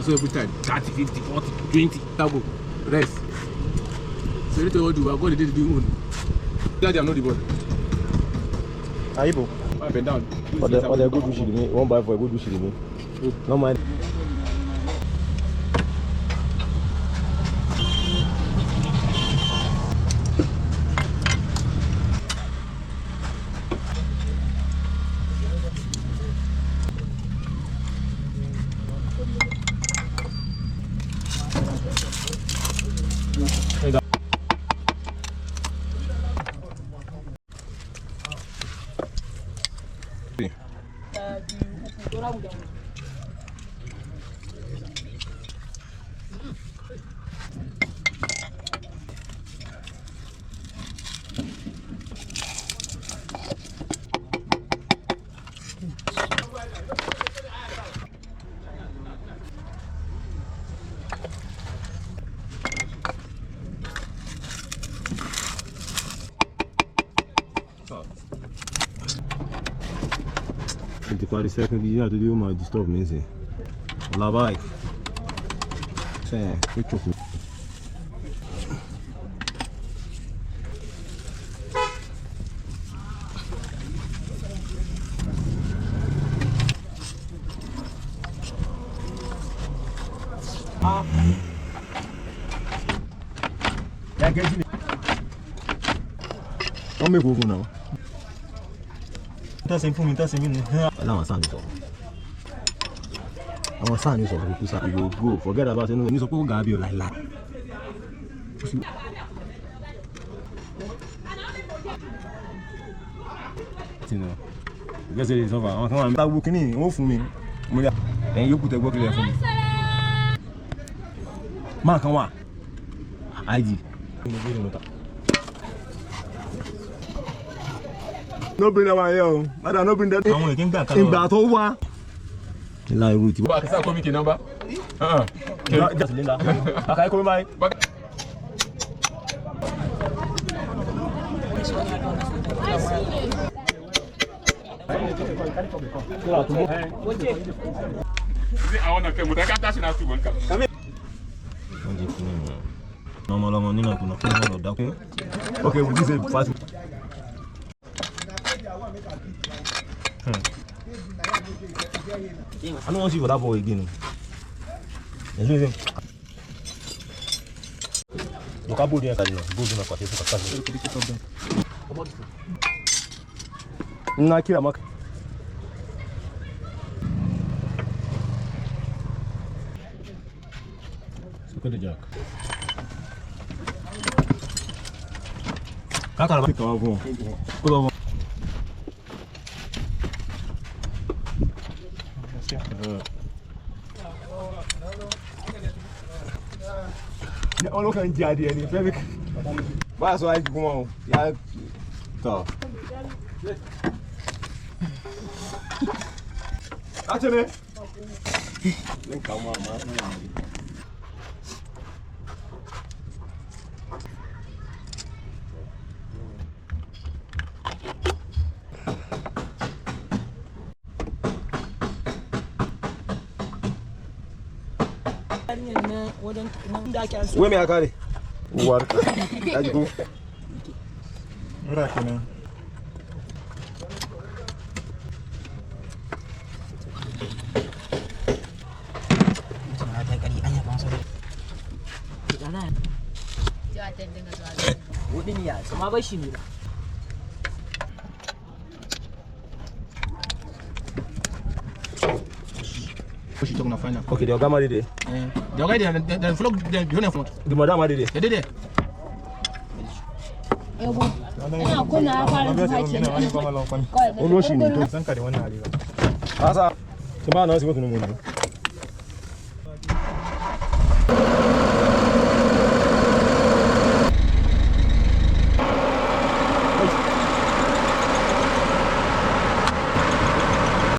So every time 30, 50, 40, 20, double, rest. So you tell you are going to do one. That I'm not the board. Aibo. Up and down. Or the good bush me. One buy for a good bush me. No mind. The 40-second video to do my disturb me. Say, la bike. Say, quick. Yeah, get me. Don't make over now. That's important. That's important. Now, son, our son is of course you will go. Forget about it. You suppose to be like that. You know, because it is over. I'm working in. Off for me. And you put a work there for me. Mark and what? ID. No bring that one here. I don't bring that. In that over. La route. What is that committee number? Just Linda. Okay, come by. I want to come. I can't touch it. Come here. Okay, we this is fast. I don't want you for that boy again. Look how good you are. Go do not participate. Na kila maka. Suka jack. Kakak lagi kau aku. Kau all can jadi ni. Mas vai com ya tá. Atene. Nem calma, mas Where me I carry? Work. Let's go. Right now. Okay, the Ogama did it. The guy the flock the uniform. The madam did it. They did it. Asa, tomorrow no